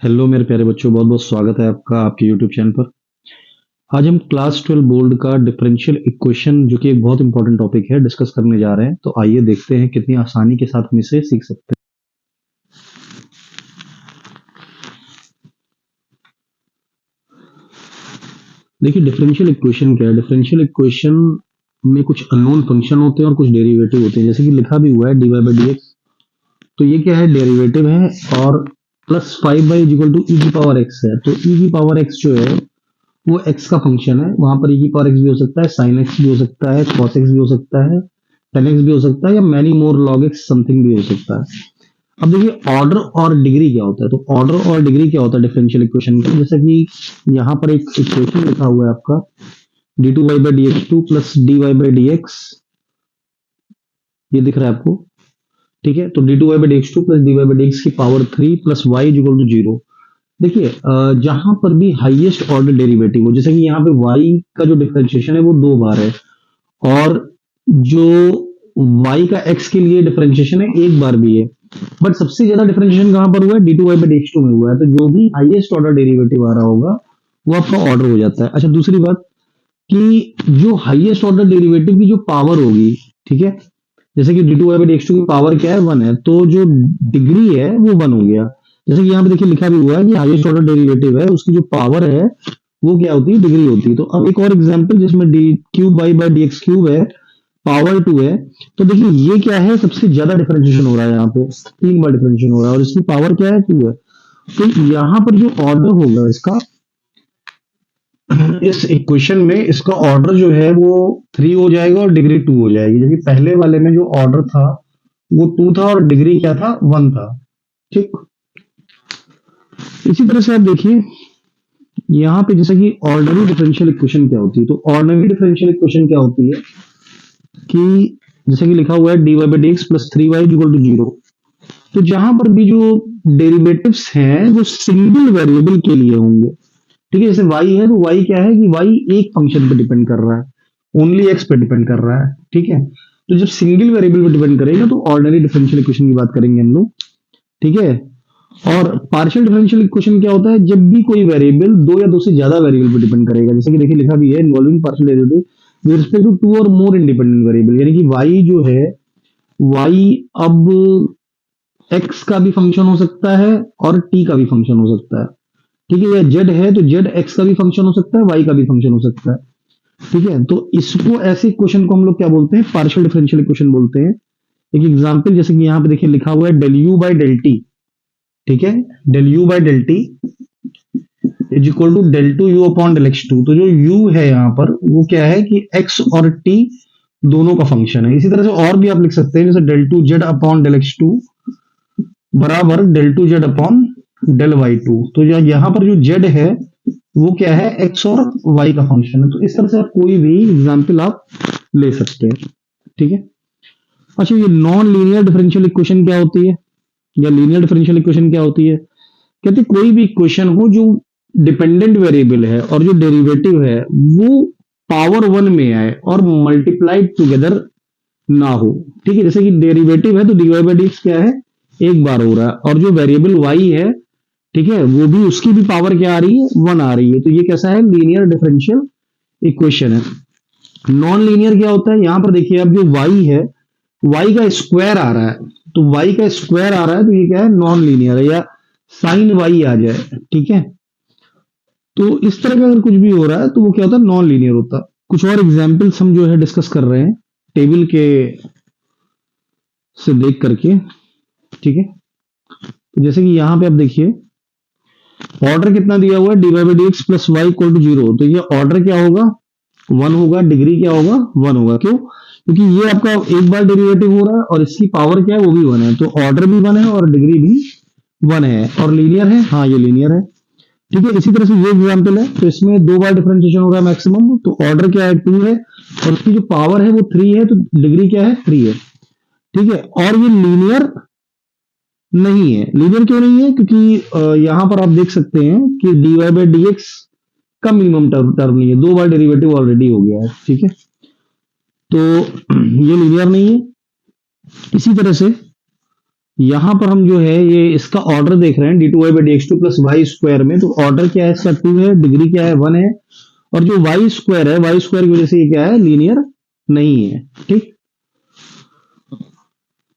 Hello मेरे प्यारे बच्चों, बहुत बहुत स्वागत है आपका आपके यूट्यूब चैनल पर। आज हम क्लास 12 बोर्ड का डिफरेंशियल इक्वेशन, जो कि एक बहुत इंपॉर्टेंट टॉपिक है, डिस्कस करने जा रहे हैं। तो आइए देखते हैं कितनी आसानी के साथ हम इसे सीख सकते हैं। देखिए, डिफरेंशियल इक्वेशन क्या है। डिफरेंशियल इक्वेशन में कुछ अननोन फंक्शन होते हैं और कुछ डेरिवेटिव होते हैं, जैसे कि लिखा भी हुआ है dy बाई डी एक्स। तो ये क्या है, डेरिवेटिव है। और प्लस 5 बाई इजिकल टू ई की पावर एक्स है। तो ई की पावर एक्स जो है वो x का फंक्शन है। वहां पर e की पावर x भी हो सकता है, sin x भी हो सकता है, cos x भी हो सकता है, tan x भी हो सकता है, या many more log x something भी हो सकता है। अब देखिए, ऑर्डर और डिग्री क्या होता है। तो ऑर्डर और डिग्री क्या होता है डिफरेंशियल इक्वेशन का, जैसे कि यहाँ पर एक इक्वेशन लिखा हुआ है आपका d2y/dx2 प्लस dy/dx। ये दिख रहा है आपको, ठीक है। तो d2y/dx2 प्लस dy/dx की power 3 plus y equal to 0। देखिए, जहां पर भी हाईएस्ट ऑर्डर डेरिवेटिव हो, जैसे कि यहाँ पे y का जो डिफरेंशिएशन है वो 2 बार है, और जो y का x के लिए डिफरेंशिएशन है 1 बार भी है। बट सबसे ज्यादा डिफरेंशिएशन कहां पर हुआ है, d2y/dx2 में हुआ है। तो जो भी हाईएस्ट ऑर्डर डेरिवेटिव आ रहा होगा वो आपका ऑर्डर हो जाता है। अच्छा, दूसरी बात कि जो हाईएस्ट ऑर्डर डेरिवेटिव की जो पावर होगी, ठीक है, जैसे कि d2y/dx2 की पावर क्या है, 1 है, तो जो डिग्री है वो 1 हो गया। जैसे कि यहाँ पे देखिए लिखा भी हुआ है कि हाईएस्ट ऑर्डर डेरिवेटिव है, उसकी जो पावर है वो क्या होती है, डिग्री होती है। तो अब एक और एग्जांपल जिसमें D cube by by d x cube है, पावर 2 है। तो देखिए ये क्या है, सबसे ज्यादा डिफरेंशिएशन हो रहा है, यहाँ पे 3 बार डिफरेंशिएशन हो रहा है और इसकी पावर क्या है, 2 है। तो यहाँ पर जो ऑर्डर होगा इसका, इस इक्वेशन में इसका ऑर्डर जो है वो 3 हो जाएगा और डिग्री 2 हो जाएगी, जबकि पहले वाले में जो ऑर्डर था वो 2 था और डिग्री क्या था, 1 था। ठीक, इसी तरह से आप देखिए यहाँ पे, जैसे कि ऑर्डिनरी डिफरेंशियल इक्वेशन क्या होती है। तो ऑर्डिनरी डिफरेंशियल इक्वेशन क्या होती है कि जैसे कि लिखा हुआ है dy by d x plus 3y equal to 0। तो जहां पर भी जो डेरिवेटिव्स हैं वो सिंगल वेरिएबल के लिए होंगे, ठीक है। जैसे y है तो y क्या है कि y एक फंक्शन पे डिपेंड कर रहा है, ओनली x पे डिपेंड कर रहा है, ठीक है। तो जब सिंगल वेरिएबल पे डिपेंड करेगा तो ऑर्डिनरी डिफरेंशियल इक्वेशन की बात करेंगे हम लोग, ठीक है। और पार्शियल डिफरेंशियल इक्वेशन क्या होता है, जब भी कोई वेरिएबल दो या दो से ज्यादा वेरिएबल पे डिपेंड करेगा, जैसे कि देखिए लिखा भी है involving partial derivative with respect to two or more independent variable, यानी कि y जो है, y अब x का भी फंक्शन हो सकता है और t का भी फंक्शन हो सकता है, ठीक है। या z है तो z x का भी फंक्शन हो सकता है, y का भी फंक्शन हो सकता है, ठीक है। तो इसको, ऐसे इक्वेशन को हम लोग क्या बोलते हैं, पार्शियल डिफरेंशियल इक्वेशन बोलते हैं। एक एग्जांपल जैसे कि यहाँ पे देखिए लिखा हुआ है del u by del t, ठीक है। Del u by del t is equal to del two u upon del x two. तो जो u है यहाँ पर वो क्या है कि x और t दोनों का फंक्शन है। इसी तरह से और भी आप लिख सकते हैं, जैसे del two z upon del x two बराबर del two z upon del y two. तो यहाँ पर जो z है वो क्या है, x और y का फंक्शन है। तो इस तरह से आप कोई भी एग्जाम्पल आप ले सकते हैं, ठीक है। अच्छा, ये नॉन लीनियर डिफरेंशियल इक्वेशन क्या होती है, या लीनियर डिफरेंशियल इक्वेशन क्या होती है। कहते हैं कोई भी इक्वेशन हो जो डिपेंडेंट वेरिएबल है और जो डेरिवेटिव है वो पावर 1 में आए और मल्टीप्लाइड टुगेदर ना हो, ठीक है। जैसे कि डेरिवेटिव है तो dy बाई डी क्या है, 1 बार हो रहा है, और जो वेरिएबल y है, ठीक है, वो भी, उसकी भी पावर क्या आ रही है, 1 आ रही है। तो ये कैसा है, लीनियर डिफरेंशियल इक्वेशन है। नॉन लीनियर क्या होता है, यहां पर देखिए अब जो y है, y का स्क्वायर आ रहा है। तो y का स्क्वायर आ रहा है तो ये क्या है, नॉन लीनियर है, या साइन y आ जाए, ठीक है। तो इस तरह का अगर कुछ भी हो रहा है तो वो क्या होता है, नॉन लीनियर होता है। कुछ और एग्जाम्पल्स हम जो है डिस्कस कर रहे हैं टेबल के से देख करके, ठीक है। तो जैसे कि यहाँ पे आप देखिए ऑर्डर कितना दिया हुआ है, d y by d x plus y equal to 0। तो ये ऑर्डर क्या होगा, 1 होगा, डिग्री क्या होगा, 1 होगा। क्यों, क्योंकि ये आपका 1 बार डेरिवेटिव हो रहा है और इसकी पावर क्या है, वो भी 1 है। तो ऑर्डर भी 1 है और डिग्री भी 1 है, और लीनियर है, हाँ ये लीनियर है, ठीक है। इसी तरह से ये एग्जाम्पल है, तो इसमें 2 बार डिफरेंशिएशन हो रहा है मैक्सिमम। तो ऑर्डर क्या है, 2 है, और उसकी जो पावर है वो 3 है, तो डिग्री क्या है, 3 है, ठीक है। और ये लीनियर नहीं है। लीनियर क्यों नहीं है, क्योंकि यहां पर आप देख सकते हैं कि dy बाई डी एक्स का मिनिमम टर्म नहीं है, 2 बार डेरिवेटिव ऑलरेडी हो गया है, ठीक है। तो ये लीनियर नहीं है। इसी तरह से यहां पर हम जो है ये इसका ऑर्डर देख रहे हैं d two y by d x two plus y square में, तो ऑर्डर क्या है इसका 2 है, डिग्री क्या है 1 है, और जो वाई स्क्वायर है वाई स्क्वायर की वजह से ये क्या है लीनियर नहीं है। ठीक,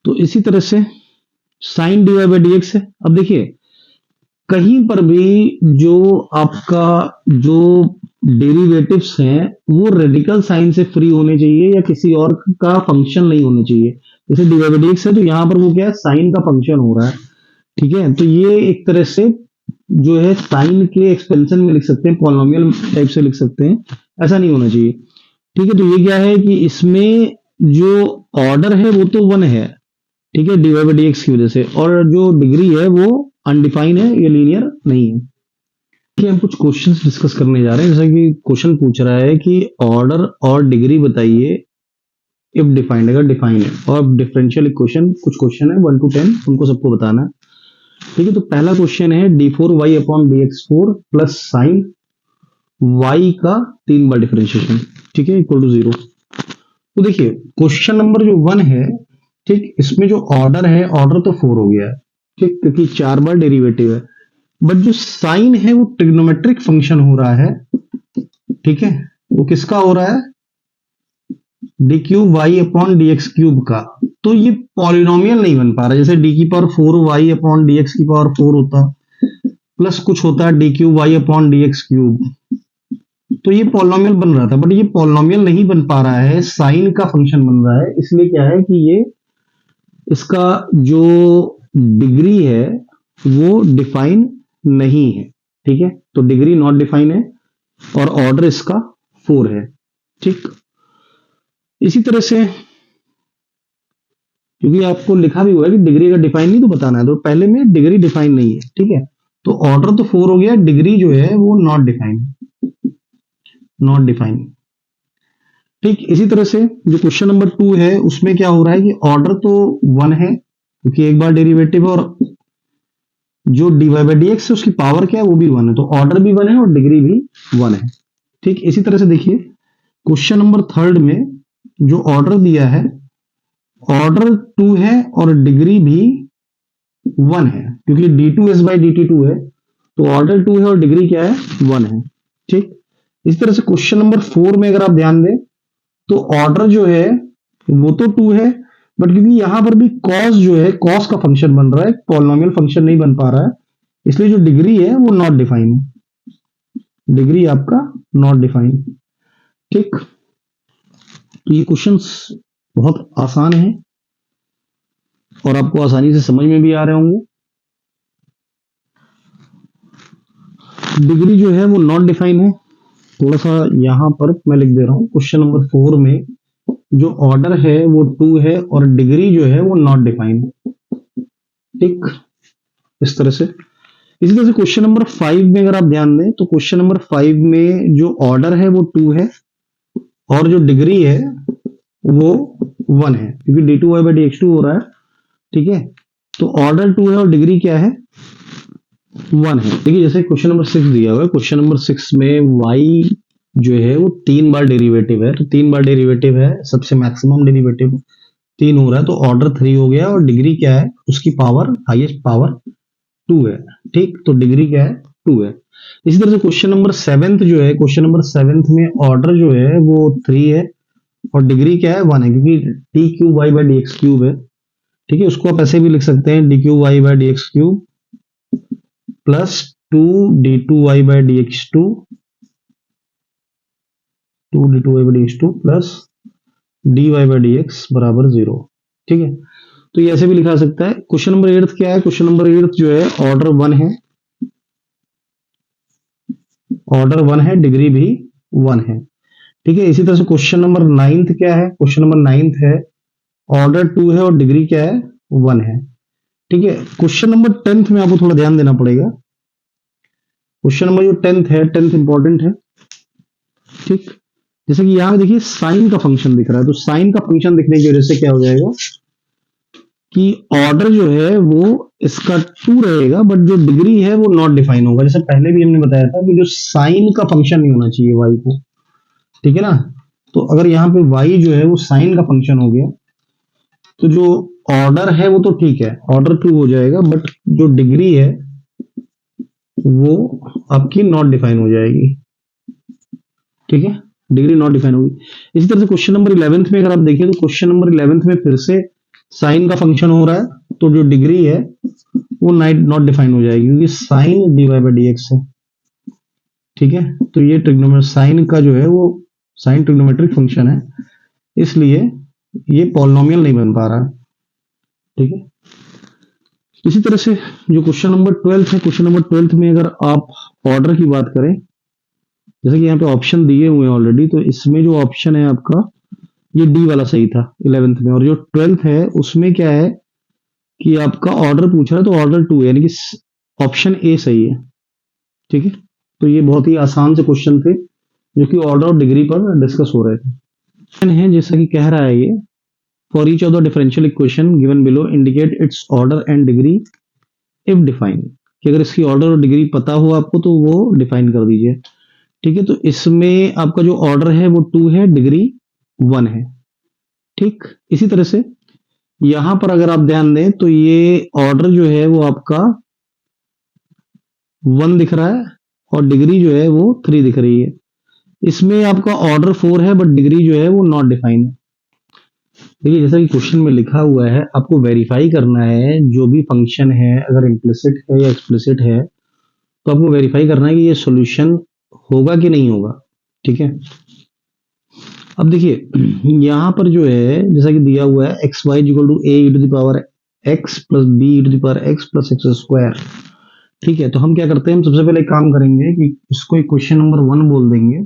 तो इसी तरह से sine d y by d x है। अब देखिए कहीं पर भी जो आपका जो डेरिवेटिव्स हैं वो रेडिकल साइन से फ्री होने चाहिए या किसी और का फंक्शन नहीं होने चाहिए। जैसे d y by d x है तो यहां पर वो क्या है साइन का फंक्शन हो रहा है। ठीक है, तो ये एक तरह से जो है साइन के एक्सपेंशन में लिख सकते हैं, पॉलिनोमियल टाइप से लिख सकते हैं, ऐसा नहीं होना चाहिए। ठीक है, तो ये क्या है कि इसमें जो ऑर्डर है वो तो 1 है, ठीक है, d y by d x की वजह से, और जो डिग्री है वो अनडिफाइन है, ये लीनियर नहीं है। कि हम कुछ क्वेश्चंस डिस्कस करने जा रहे हैं, जैसे कि क्वेश्चन पूछ रहा है कि ऑर्डर और डिग्री बताइए इफ डिफाइंड, अगर डिफाइन है, और डिफरेंशियल इक्वेशन कुछ क्वेश्चन है 1 to 10 उनको सबको बताना है। ठीक है, तो पहला क्वेश्चन है d four y upon d x four plus sine y का 3 बार डिफरेंशिएशन, ठीक है, इक्वल टू 0। तो देखिए क्वेश्चन नंबर जो 1 है, ठीक, इसमें जो ऑर्डर है ऑर्डर तो 4 हो गया है, ठीक, क्योंकि 4 बार डेरिवेटिव है, बट जो साइन है वो ट्रिग्नोमेट्रिक फंक्शन हो रहा है। ठीक है, वो किसका हो रहा है d cube y upon d x cube का, तो ये पॉलिनोमियल नहीं बन पा रहा। जैसे डी की power 4 y upon d x की पावर 4 होता, प्लस कुछ होता है d cube y upon d x cube, तो ये पॉलिनोमियल बन रहा था, बट ये पॉलिनोमियल नहीं बन पा रहा है, साइन का फंक्शन बन रहा है। इसलिए क्या है कि ये इसका जो डिग्री है वो डिफाइन नहीं है। ठीक है, तो डिग्री नॉट डिफाइन है और ऑर्डर इसका 4 है। ठीक, इसी तरह से क्योंकि आपको लिखा भी हुआ है कि डिग्री का डिफाइन नहीं तो बताना है, तो पहले में डिग्री डिफाइन नहीं है। ठीक है, तो ऑर्डर तो 4 हो गया, डिग्री जो है वो नॉट डिफाइन, नॉट डिफाइन। ठीक, इसी तरह से जो क्वेश्चन नंबर 2 है उसमें क्या हो रहा है कि ऑर्डर तो 1 है क्योंकि एक बार डेरिवेटिव है, और जो d y by d x है उसकी पावर क्या है वो भी 1 है, तो ऑर्डर भी 1 है और डिग्री भी 1 है। ठीक, इसी तरह से देखिए क्वेश्चन नंबर 3 में जो ऑर्डर दिया है ऑर्डर 2 है और डिग्री भी 1 है, क्योंकि d two s by d t 2 है, तो ऑर्डर 2 है और डिग्री क्या है 1 है। ठीक, इस तरह से क्वेश्चन नंबर 4 में अगर आप ध्यान दें तो ऑर्डर जो है वो तो 2 है, बट क्योंकि यहां पर भी कॉस जो है कॉस का फंक्शन बन रहा है, पॉलिनोमियल फंक्शन नहीं बन पा रहा है, इसलिए जो डिग्री है वो नॉट डिफाइन है, डिग्री आपका नॉट डिफाइन। ठीक, तो ये क्वेश्चंस बहुत आसान है और आपको आसानी से समझ में भी आ रहे होंगे। डिग्री जो है वो नॉट डिफाइन है, थोड़ा सा यहां पर मैं लिख दे रहा हूं, क्वेश्चन नंबर 4 में जो ऑर्डर है वो 2 है और डिग्री जो है वो नॉट डिफाइन है। ठीक, इस तरह से। इसी तरह से क्वेश्चन नंबर 5 में अगर आप ध्यान दें तो क्वेश्चन नंबर 5 में जो ऑर्डर है वो 2 है और जो डिग्री है वो 1 है, क्योंकि d two y by d x two हो रहा है। ठीक है, तो ऑर्डर 2 है और डिग्री क्या है 1 है। देखिए जैसे क्वेश्चन नंबर 6 दिया हुआ है, क्वेश्चन नंबर 6 में y जो है वो 3 बार डेरिवेटिव है, तो 3 बार डेरिवेटिव है, सबसे मैक्सिमम डेरिवेटिव 3 हो रहा है, तो ऑर्डर 3 हो गया और डिग्री क्या है उसकी पावर हाईएस्ट पावर 2 है। ठीक, तो डिग्री क्या है 2 है। इसी तरह से क्वेश्चन नंबर 7 जो है, क्वेश्चन नंबर 7 में ऑर्डर जो है वो 3 है और डिग्री क्या है 1 है, क्योंकि d cube y by d x cube है। ठीक है, उसको आप ऐसे भी लिख सकते हैं d cube y by d x cube plus 2 d two y by d x two, 2 d two y by d x two plus d y by d x बराबर 0। ठीक है, तो ये ऐसे भी लिखा सकता है। क्वेश्चन नंबर 8 क्या है, क्वेश्चन नंबर 8 जो है ऑर्डर 1 है, ऑर्डर 1 है, डिग्री भी 1 है। ठीक है, इसी तरह से क्वेश्चन नंबर 9 क्या है, क्वेश्चन नंबर 9 है ऑर्डर 2 है और डिग्री क्या है 1 है। ठीक है, क्वेश्चन नंबर 10 में आपको थोड़ा ध्यान देना पड़ेगा। क्वेश्चन नंबर जो 10 है, 10 इंपॉर्टेंट है। ठीक, जैसे कि यहां पे देखिए साइन का फंक्शन दिख रहा है, तो साइन का फंक्शन दिखने की वजह से क्या हो जाएगा कि ऑर्डर जो है वो इसका 2 रहेगा, बट जो डिग्री है वो नॉट डिफाइन होगा। जैसे पहले भी हमने बताया था कि जो साइन का फंक्शन नहीं होना चाहिए y को, ठीक है ना, तो अगर यहाँ पे y जो है वो साइन का फंक्शन हो गया तो जो ऑर्डर है वो तो ठीक है, ऑर्डर 2 हो जाएगा, बट जो डिग्री है वो आपकी नॉट डिफाइन हो जाएगी। ठीक है, डिग्री नॉट डिफाइन होगी। इसी तरह से क्वेश्चन नंबर 11th में अगर आप देखिए तो क्वेश्चन नंबर 11th में फिर से साइन का फंक्शन हो रहा है, तो जो डिग्री है वो नॉट डिफाइन हो जाएगी, क्योंकि sine dy by d x है। ठीक है, तो ये ट्रिग्नोमेट्री साइन का जो है वो साइन ट्रिग्नोमेट्रिक फंक्शन है, इसलिए ये पॉलिनोमियल नहीं बन पा रहा है। ठीक है, इसी तरह से जो क्वेश्चन नंबर 12 है, क्वेश्चन नंबर 12 में अगर आप ऑर्डर की बात करें, जैसे कि यहाँ पे ऑप्शन दिए हुए हैं ऑलरेडी, तो इसमें जो ऑप्शन है आपका ये डी वाला सही था 11th में, और जो 12th है उसमें क्या है कि आपका ऑर्डर पूछ रहा है, तो ऑर्डर 2 यानी कि ऑप्शन ए सही है। ठीक है, तो ये बहुत ही आसान से क्वेश्चन थे जो कि ऑर्डर और डिग्री पर डिस्कस हो रहे थे। क्वेश्चन है जैसा कि कह रहा है ये, for each of the differential equation given below indicate it's order and degree if define, कि अगर इसकी ऑर्डर और डिग्री पता हो आपको तो वो डिफाइन कर दीजिए। ठीक है, तो इसमें आपका जो ऑर्डर है वो 2 है, डिग्री 1 है। ठीक, इसी तरह से यहां पर अगर आप ध्यान दें तो ये ऑर्डर जो है वो आपका 1 दिख रहा है और डिग्री जो है वो 3 दिख रही है। इसमें आपका ऑर्डर 4 है बट डिग्री जो है वो नॉट डिफाइन है। देखिए जैसा कि क्वेश्चन में लिखा हुआ है, आपको वेरीफाई करना है जो भी फंक्शन है, अगर इम्प्लिसिट है या एक्सप्लिसिट है, तो आपको वेरीफाई करना है कि ये सॉल्यूशन होगा कि नहीं होगा। ठीक है, अब देखिए यहां पर जो है जैसा कि दिया हुआ है x y equal to a e to the power x plus b e to the power x plus x square. ठीक है, तो हम क्या करते हैं, हम सबसे पहले एक काम करेंगे कि इसको इक्वेशन नंबर 1 बोल देंगे,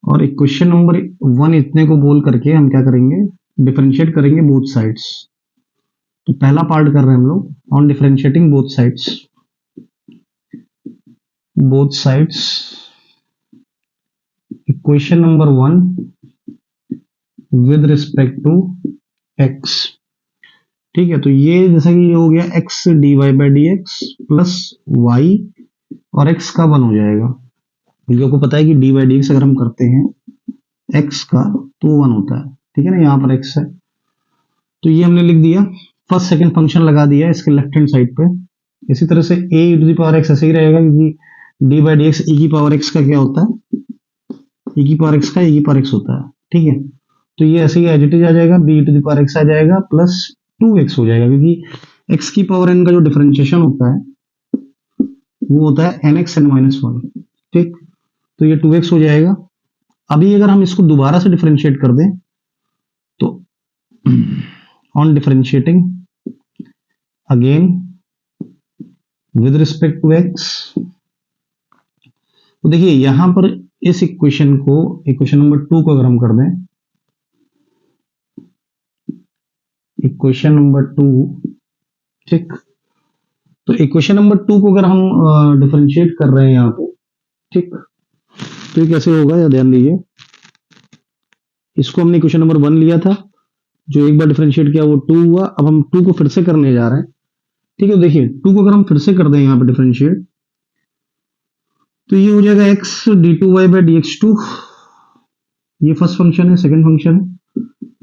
और इक्वेशन नंबर 1 इतने को बोल करके हम क्या करेंगे, डिफरेंशिएट करेंगे बोथ साइड्स। तो पहला पार्ट कर रहे हैं हम लोग on differentiating both sides equation number 1 with respect to x. ठीक है, तो ये जैसा कि ये हो गया x d y by d x plus y, और एक्स का 1 हो जाएगा, क्योंकि आपको पता है कि डी बाई डी एक्स अगर हम करते हैं एक्स का तो 1 होता है। ठीक है ना, यहाँ पर एक्स है, तो ये हमने लिख दिया, फर्स्ट सेकंड फंक्शन लगा दिया इसके लेफ्ट हैंड साइड पे। इसी तरह से ए e to the power x ऐसे ही रहेगा, क्योंकि डी बाई डी एक्स ई की पावर एक्स का क्या होता है, ई की पावर एक्स का ई की पावर एक्स होता है। ठीक है, तो ये ऐसे ही एज इट इज आ जाएगा, b to the power x आ जाएगा प्लस 2x हो जाएगा, क्योंकि x की पावर n का जो डिफरेंशिएशन होता है वो होता है nx n माइनस 1। ठीक, तो ये 2x हो जाएगा। अभी अगर हम इसको दोबारा से डिफरेंशिएट कर दें तो on differentiating again with respect to x, तो देखिए यहां पर इस इक्वेशन को, इक्वेशन नंबर 2 को अगर हम कर दें, इक्वेशन नंबर 2, ठीक, तो इक्वेशन नंबर 2 को अगर हम डिफरेंशिएट कर रहे हैं यहाँ पे, ठीक, तो ये कैसे होगा या ध्यान दीजिए, इसको हमने इक्वेशन नंबर 1 लिया था, जो एक बार डिफरेंशिएट किया वो 2 हुआ, अब हम 2 को फिर से करने जा रहे हैं। ठीक है, देखिए 2 को अगर हम फिर से कर दें यहाँ पे डिफरेंशिएट, तो ये हो जाएगा x d two y by d x two, ये फर्स्ट फंक्शन है, second function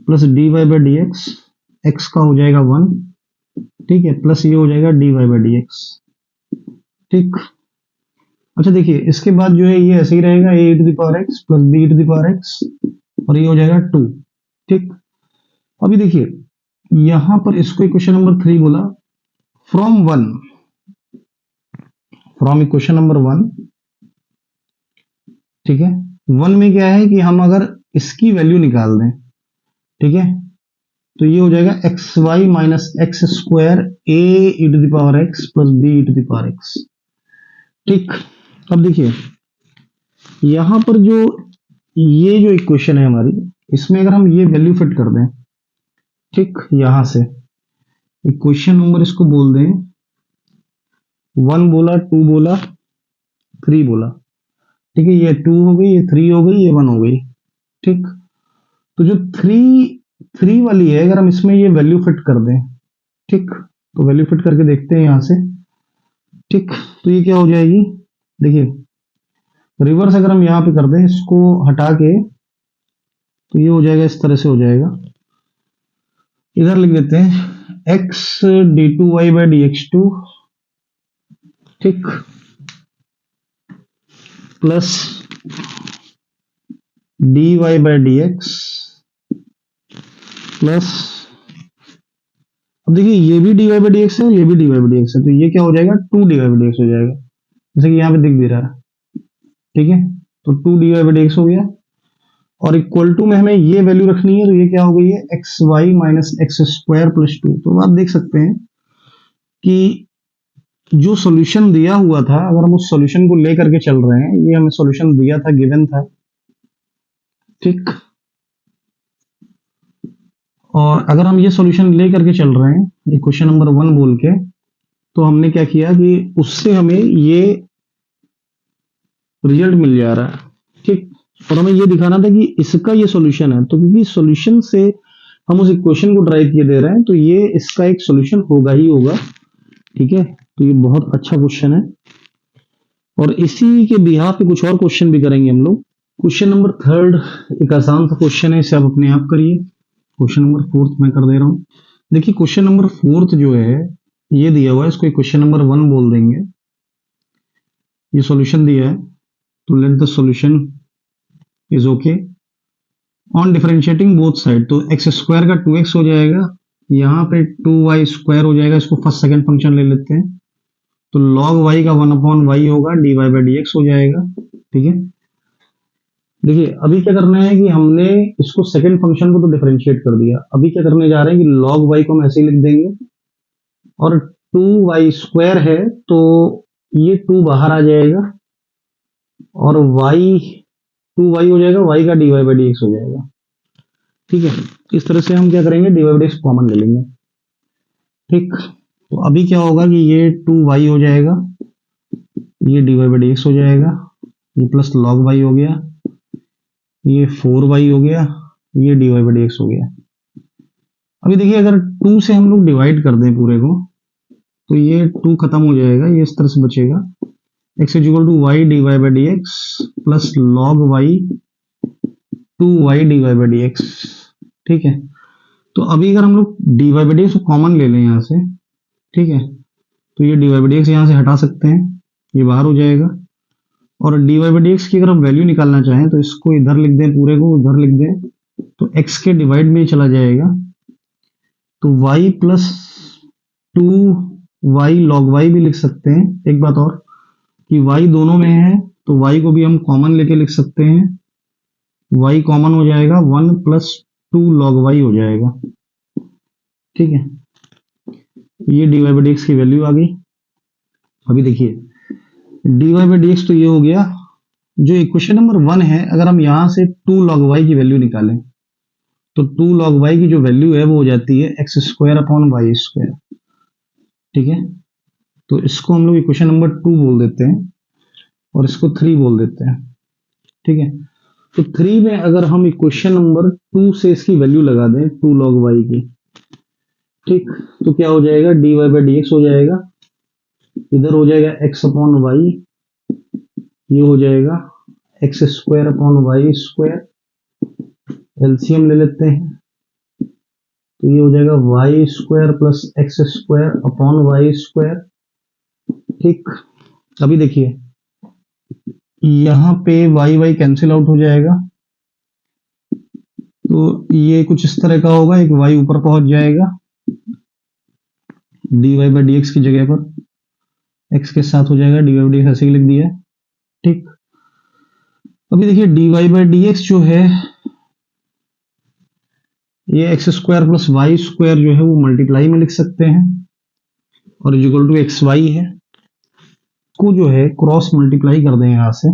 plus d y by d x, x का हो जाएगा 1, ठीक है, प्लस ये हो जाएगा d y by d x. ठीक, अच्छा देखिए इसके बाद जो है ये ऐसे ही रहेगा, a to the power x plus b to the power x, और ये हो जाएगा 2। ठीक, अभी देखिए यहां पर इसको इक्वेशन नंबर 3 बोला, फ्रॉम इक्वेशन नंबर 1। ठीक है, 1 में क्या है कि हम अगर इसकी वैल्यू निकाल दें, ठीक है, तो ये हो जाएगा x y minus x square a e to the power x plus b e to the power x. ठीक, अब देखिए यहां पर जो ये जो इक्वेशन है हमारी, इसमें अगर हम ये वैल्यू फिट कर दें, ठीक, यहां से इक्वेशन नंबर इसको बोल दें, 1 बोला, 2 बोला, 3 बोला, ठीक है, ये 2 हो गई, ये 3 हो गई, ये 1 हो गई। ठीक, तो जो 3 वाली है अगर हम इसमें ये वैल्यू फिट कर दें, ठीक, तो वैल्यू फिट करके देखते हैं यहां से। ठीक, तो ये क्या हो जाएगी, देखिए रिवर्स अगर हम यहां पे कर दें, इसको हटा के, तो ये हो जाएगा, इस तरह से हो जाएगा। इधर लिख देते हैं x d2y बाई dx2, ठीक, plus dy by dx plus, अब देखिए ये भी dy बाई dx है और ये भी dy बाई dx है, तो ये क्या हो जाएगा 2 dy बाई dx हो जाएगा, जैसे कि यहाँ पे दिख भी रहा है, ठीक है। तो 2 dy बाई dx हो गया, और इक्वल टू में हमें ये वैल्यू रखनी है, तो ये क्या हो गई है x y minus x square plus 2। तो आप देख सकते हैं कि जो सॉल्यूशन दिया हुआ था, अगर हम उस सॉल्यूशन को लेकर के चल रहे हैं, ये हमें सॉल्यूशन दिया था, गिवन था, ठीक, और अगर हम ये सॉल्यूशन लेकर के चल रहे हैं क्वेश्चन नंबर 1 बोल के, तो हमने क्या किया कि उससे हमें ये रिजल्ट मिल जा रहा है, ठीक, और हमें ये दिखाना था कि इसका ये सॉल्यूशन है, तो क्योंकि सॉल्यूशन से हम उस इक्वेशन को ड्राइव किए दे रहे हैं, तो ये इसका एक सॉल्यूशन होगा ही होगा, ठीक है। तो ये बहुत अच्छा क्वेश्चन है, और इसी के बिहाफ पे कुछ और क्वेश्चन भी करेंगे हम लोग। क्वेश्चन नंबर 3 एक आसान सा क्वेश्चन है, इसे आप अपने आप करिए। क्वेश्चन नंबर 4 मैं कर दे रहा हूँ। देखिए क्वेश्चन नंबर 4 जो है ये दिया हुआ है, इसको क्वेश्चन नंबर 1 बोल देंगे। ये सॉल्यूशन दिया है, तो let the solution is okay on differentiating both side. तो एक्स स्क्वायर का 2x हो जाएगा, यहाँ पे 2y स्क्वायर हो जाएगा, इसको फर्स्ट सेकंड फंक्शन ले लेते हैं, तो log y का 1/y होगा, dy बाई dx हो जाएगा, ठीक है। देखिए अभी क्या करना है कि हमने इसको सेकंड फंक्शन को तो डिफरेंशिएट कर दिया, अभी क्या करने जा रहे हैं कि log y को हम ऐसे ही लिख देंगे, और 2y स्क्वायर है तो ये 2 बाहर आ जाएगा, और y 2y हो जाएगा, y का dy बाई dx हो जाएगा, ठीक है। इस तरह से हम क्या करेंगे, dy बाई dx कॉमन ले लेंगे, ठीक। तो अभी क्या होगा कि ये 2y हो जाएगा, ये dy बाई dx हो जाएगा, ये प्लस log y हो गया, ये 4y हो गया, ये dy बाई dx हो गया। अभी देखिए अगर 2 से हम लोग डिवाइड कर दें पूरे को, तो ये 2 खत्म हो जाएगा, ये इस तरह से बचेगा, x is equal to y d y by d x plus log y 2y dy by dx, ठीक है। तो अभी अगर हम लोग dy बाई dx को कॉमन ले लें यहाँ से, ठीक है, तो ये dy बाई dx यहाँ से हटा सकते हैं, ये बाहर हो जाएगा, और dy बाई dx की अगर हम वैल्यू निकालना चाहें तो इसको इधर लिख दें, पूरे को उधर लिख दें, तो x के डिवाइड में चला जाएगा, तो y plus 2y log y भी लिख सकते हैं। एक बात और कि y दोनों में है, तो y को भी हम कॉमन लेके लिख सकते हैं, y कॉमन हो जाएगा, 1 प्लस 2 log y हो जाएगा, ठीक है। ये dy बाई dx की वैल्यू आ गई। अभी देखिए dy बाई dx तो ये हो गया, जो इक्वेशन नंबर 1 है, अगर हम यहां से 2 log y की वैल्यू निकालें, तो 2 log y की जो वैल्यू है वो हो जाती है x square upon y square, ठीक है। तो इसको हम लोग इक्वेशन नंबर 2 बोल देते हैं, और इसको 3 बोल देते हैं, ठीक है। तो 3 में अगर हम इक्वेशन नंबर 2 से इसकी वैल्यू लगा दें 2 log y की, ठीक, तो क्या हो जाएगा, dy बाई dx हो जाएगा, इधर हो जाएगा x अपॉन वाई, ये हो जाएगा x square upon y square, LCM ले लेते हैं, तो ये हो जाएगा y square plus x square upon y square, ठीक। अभी देखिए यहाँ पे वाई वाई कैंसिल आउट हो जाएगा, तो ये कुछ इस तरह का होगा, एक वाई ऊपर पहुंच जाएगा, dy बाई dx की जगह पर x के साथ हो जाएगा, dy बाई dx ऐसे ही लिख दिया, ठीक। अभी देखिए dy बाई dx जो है ये x square plus y square जो है वो मल्टीप्लाई में लिख सकते हैं, और इक्वल टू एक्स वाई है, को जो है क्रॉस मल्टीप्लाई कर दें यहां से,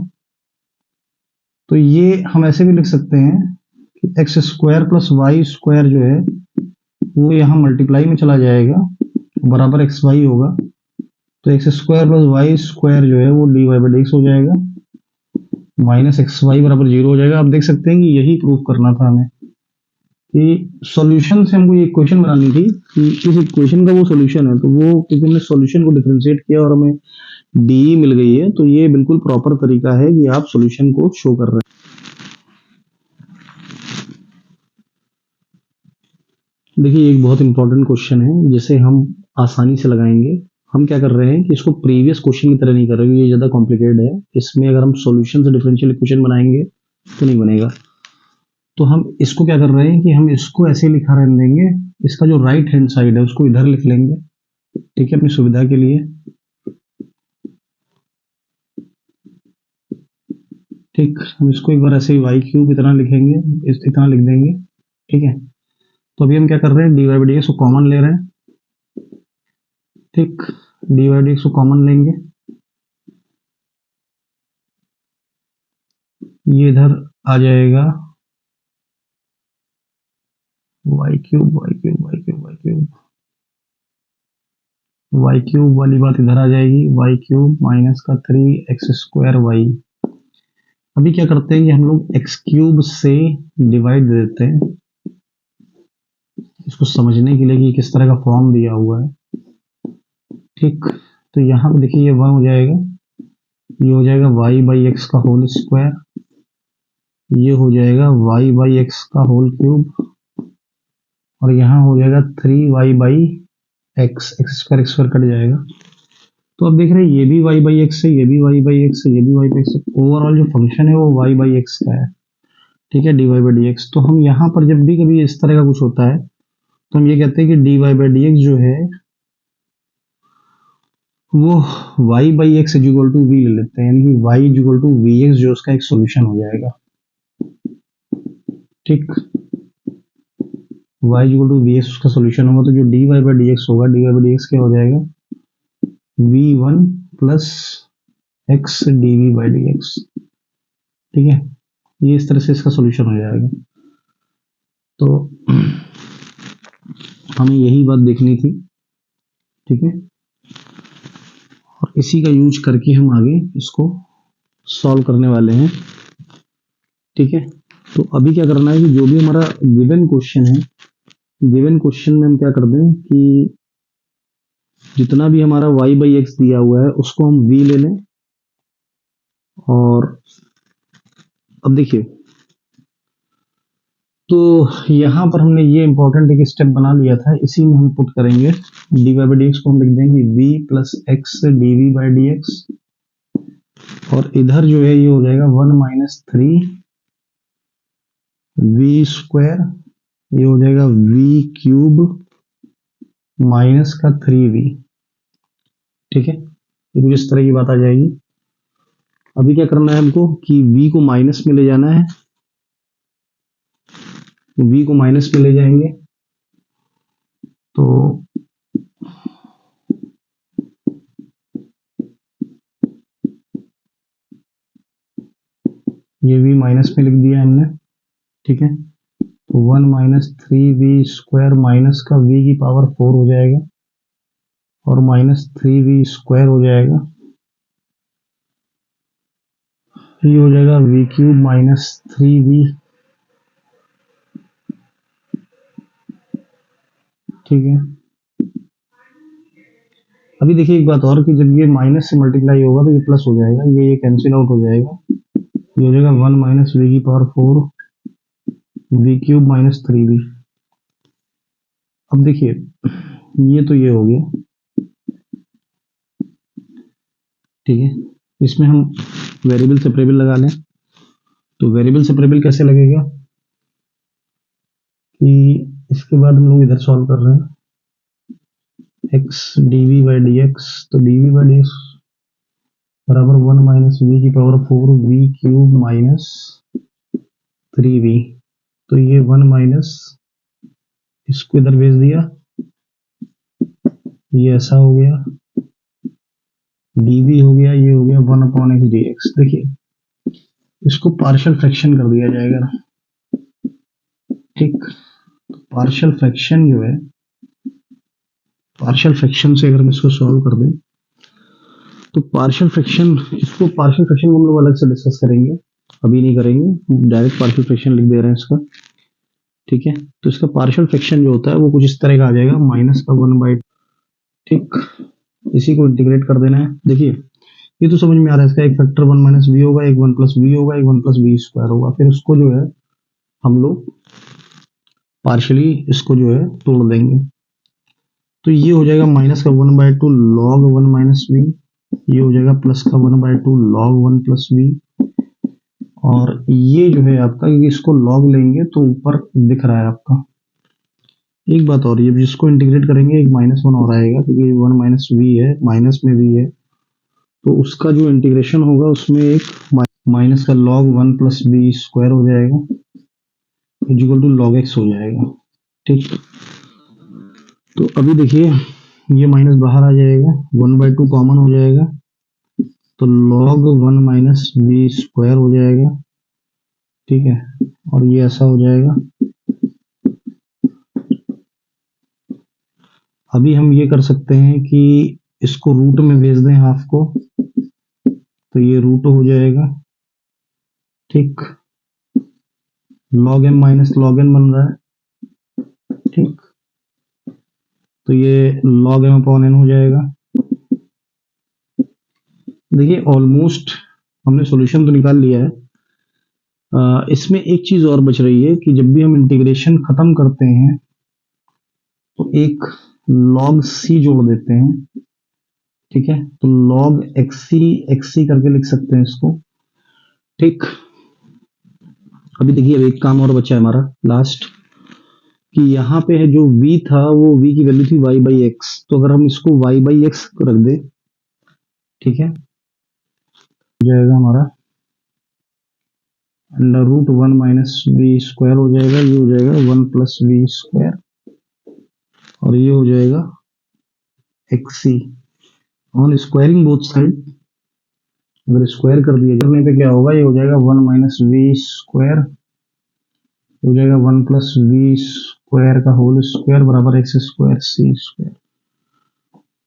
तो ये हम ऐसे भी लिख सकते हैं कि x square plus y square जो है वो यहाँ मल्टीप्लाई में चला जाएगा, बराबर एक्स वाई होगा, तो x square plus y square जो है वो डी वाई बाई dx हो जाएगा, माइनस एक्स वाई बराबर 0 हो जाएगा। आप देख सकते हैं कि यही प्रूफ करना था हमें, कि सॉल्यूशन से हमको ये इक्वेशन बनानी थी कि इस इक्वेशन का वो सॉल्यूशन है, तो वो क्योंकि हमने सॉल्यूशन को डिफरेंशिएट किया और हमें डी मिल गई है, तो ये बिल्कुल प्रॉपर तरीका है कि आप सॉल्यूशन को शो कर रहे हैं। देखिए एक बहुत इंपॉर्टेंट क्वेश्चन है जिसे हम आसानी से लगाएंगे। हम क्या कर रहे हैं कि इसको प्रीवियस क्वेश्चन की तरह नहीं कर रहे, ये ज़्यादा कॉम्प्लिकेटेड है। इसमें अगर हम सॉल्यूशन से डिफरेंशियल इक्वेशन बनाएंगे तो नहीं बनेगा। तो हम इसको क्या कर रहे हैं कि हम इसको ऐसे लिखा रहने देंगे, इसका जो राइट हैंड साइड है उसको इधर लिख लेंगे, ठीक है, अपनी सुविधा के लिए। ठीक, हम इसको एक बार ऐसे ही वाई क्यूब इतना लिखेंगे, इतना लिख देंगे, ठीक है। तो अभी हम क्या कर रहे हैं, d y by d x को कॉमन ले रहे हैं, ठीक, डी वाई डी एक्स को कॉमन लेंगे, ये इधर आ जाएगा y cube y cube y cube y cube, y cube वाली बात इधर आ जाएगी, वाई क्यूब माइनस का 3x² वाई। अभी क्या करते हैं कि हम लोग एक्स क्यूब से डिवाइड दे देते हैं, इसको समझने के लिए कि किस तरह का फॉर्म दिया हुआ है, ठीक। तो यहाँ पे देखिए ये 1 हो जाएगा, ये हो जाएगा वाई बाई एक्स का होल स्क्वायर, ये हो जाएगा वाई बाई एक्स का होल क्यूब, और यहाँ हो जाएगा 3y by x, x square cut जाएगा। तो अब देख रहे हैं ये भी y बाई एक्स है, ये भी y बाई एक्स है, ये भी y बाई एक्स है, ओवरऑल जो फंक्शन है वो y बाई एक्स का है, ठीक है, d y by d x. तो हम यहाँ पर जब भी कभी इस तरह का कुछ होता है तो हम ये कहते हैं कि d y by d x जो है वो y by x equal to v ले लेते हैं, यानी कि y equal to v x जो उसका एक सॉल्यूशन हो जाएगा, ठीक। y equal to v x उसका सॉल्यूशन होगा, तो जो d y by d x होगा, d y by d x क्या हो जाएगा, v1 plus x d v by d x, ठीक है। ये इस तरह से इसका सॉल्यूशन हो जाएगा। तो हमें यही बात देखनी थी, ठीक है, और इसी का यूज करके हम आगे इसको सॉल्व करने वाले हैं, ठीक है। तो अभी क्या करना है कि जो भी हमारा गिवन क्वेश्चन है, गिवन क्वेश्चन में हम क्या कर दें कि जितना भी हमारा y बाई एक्स दिया हुआ है उसको हम v ले लें, और अब देखिए तो यहाँ पर हमने ये इंपॉर्टेंट एक स्टेप बना लिया था, इसी में हम पुट करेंगे d y by d x को हम लिख देंगे v plus x d v by d x, और इधर जो है ये हो जाएगा 1 माइनस 3 वी स्क्वायर, ये हो जाएगा v क्यूब माइनस का 3v, ठीक है। ये कुछ इस तरह की बात आ जाएगी। अभी क्या करना है हमको कि v को माइनस में ले जाना है, v को माइनस में ले जाएंगे तो ये v माइनस में लिख दिया हमने, ठीक है। तो 1 माइनस 3v स्क्वायर माइनस का v की पावर 4 हो जाएगा, और माइनस 3v स्क्वायर हो जाएगा, ये हो जाएगा v क्यूब माइनस 3v, ठीक है। अभी देखिए एक बात और कि जब ये माइनस से मल्टीप्लाई होगा तो ये प्लस हो जाएगा, ये कैंसिल आउट हो जाएगा, ये हो जाएगा 1 माइनस वी की power 4 v cube minus 3v। अब देखिए ये तो ये हो गया, ठीक है। इसमें हम वेरिएबल सेपरेबल लगा लें, तो वेरिएबल सेपरेबल कैसे लगेगा कि इसके बाद हम लोग इधर सॉल्व कर रहे हैं x d v by d x, तो d v by d x बराबर 1 माइनस वी की power 4 v cube minus 3v, तो ये 1 माइनस इसको इधर भेज दिया, ये ऐसा हो गया, dv हो गया, ये हो गया 1 अपॉन एक्स डी एक्स। देखिए इसको पार्शियल फ्रैक्शन कर दिया जाएगा ना, ठीक। पार्शियल फ्रैक्शन जो है, पार्शियल फ्रैक्शन से अगर हम इसको सॉल्व कर दें तो पार्शियल फ्रैक्शन, इसको पार्शियल फ्रैक्शन हम लोग अलग से डिस्कस करेंगे, अभी नहीं करेंगे, डायरेक्ट पार्शियल फ्रैक्शन लिख दे रहे हैं इसका, ठीक है। तो इसका पार्शियल फ्रैक्शन जो होता है वो कुछ इस तरह का आ जाएगा, माइनस का 1 बाई, ठीक, इसी को इंटीग्रेट कर देना है। देखिए ये तो समझ में आ रहा है, इसका एक फैक्टर 1 माइनस वी होगा, एक 1 प्लस वी होगा, एक 1 प्लस वी स्क्वायर होगा, फिर उसको जो है हम लोग पार्शियली इसको जो है तोड़ देंगे। तो ये हो जाएगा माइनस का 1/2 log 1 माइनस वी, ये हो जाएगा प्लस का 1/2 log 1 प्लस वी, और ये जो है आपका, इसको log लेंगे तो ऊपर दिख रहा है आपका। एक बात और, ये जिसको इंटीग्रेट करेंगे एक -1 और आएगा, क्योंकि 1 माइनस वी है, माइनस में वी है, तो उसका जो इंटीग्रेशन होगा उसमें एक माइनस का log 1 प्लस वी स्क्वायर हो जाएगा इक्वल टू log x हो जाएगा। ठीक, तो अभी देखिए ये माइनस बाहर आ जाएगा, 1/2 कॉमन हो जाएगा, तो log 1 माइनस वी स्क्वायर हो जाएगा। ठीक है, और ये ऐसा हो जाएगा। अभी हम ये कर सकते हैं कि इसको रूट में भेज दें हाफ को, तो ये रूट हो जाएगा। ठीक, log m minus log n बन रहा है। ठीक, तो ये log m अपॉन n हो जाएगा। देखिए ऑलमोस्ट हमने सॉल्यूशन तो निकाल लिया है। इसमें एक चीज और बच रही है कि जब भी हम इंटीग्रेशन खत्म करते हैं तो एक log c जोड़ देते हैं। ठीक है, तो log xc करके लिख सकते हैं इसको। ठीक, अभी देखिए अब एक काम और बचा है हमारा लास्ट, कि यहाँ पे है जो v था वो v की वैल्यू थी y/x, तो अगर हम इसको y/x रख दे, ठीक है, हो जाएगा हमारा under root 1 minus v square हो जाएगा, ये हो जाएगा 1 प्लस वी स्क्वायर, और ये हो जाएगा xc on squaring both side. अगर स्क्वायर कर दिया करने पे क्या होगा, ये हो जाएगा 1 माइनस वी स्क्वायर, हो जाएगा 1 प्लस वी स्क्वायर का होल स्क्वायर बराबर एक्स स्क्वायर सी स्क्वायर।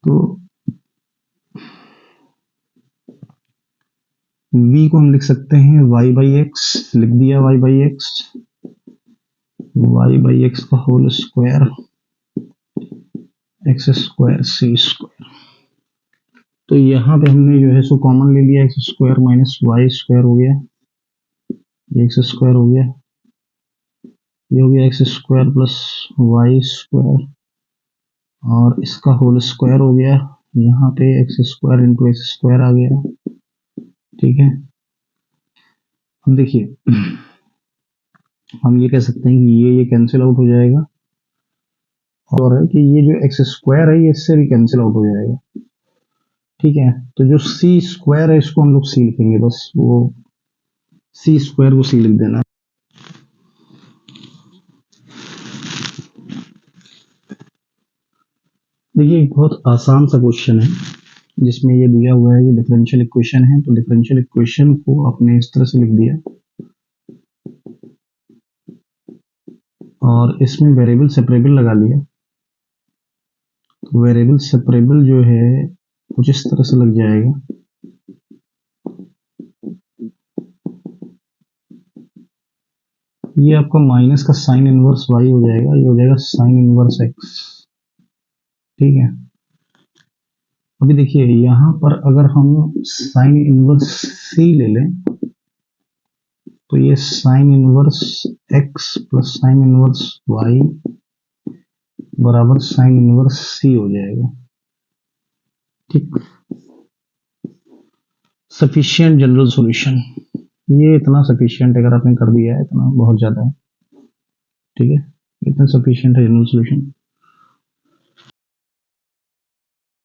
तो v को हम लिख सकते हैं y/x, लिख दिया y/x, y/x का होल स्क्वायर एक्स स्क्वायर सी स्क्वायर। तो यहाँ पे हमने जो है सो कॉमन ले लिया, x square minus y square हो गया, एक्स स्क्वायर हो गया, ये हो गया x square plus y square, और इसका होल स्क्वायर हो गया, यहाँ पे x square into x square आ गया। ठीक है, अब देखिए हम ये कह सकते हैं कि ये कैंसिल आउट हो जाएगा, और है कि ये जो एक्स स्क्वायर है ये इससे भी कैंसिल आउट हो जाएगा। ठीक है, तो जो सी स्क्वायर है इसको हम लोग सी लिखेंगे, बस वो सी स्क्वायर को सी लिख देना। देखिए एक बहुत आसान सा क्वेश्चन है जिसमें ये दिया हुआ है कि डिफरेंशियल इक्वेशन है, तो डिफरेंशियल इक्वेशन को आपने इस तरह से लिख दिया, और इसमें वेरिएबल सेपरेबल लगा लिया। तो वेरिएबल सेपरेबल जो है कुछ इस तरह से लग जाएगा, ये आपका माइनस का साइन इनवर्स वाई हो जाएगा, ये हो जाएगा साइन इनवर्स एक्स। ठीक है, अभी देखिए यहाँ पर अगर हम साइन इनवर्स सी ले लें तो ये sine inverse x plus sine inverse y बराबर साइन इनवर्स सी हो जाएगा। ठीक, सफिशिएंट जनरल सॉल्यूशन, ये इतना सफिशिएंट अगर आपने कर दिया है इतना बहुत ज्यादा है। ठीक है, इतना सफिशिएंट है जनरल सॉल्यूशन।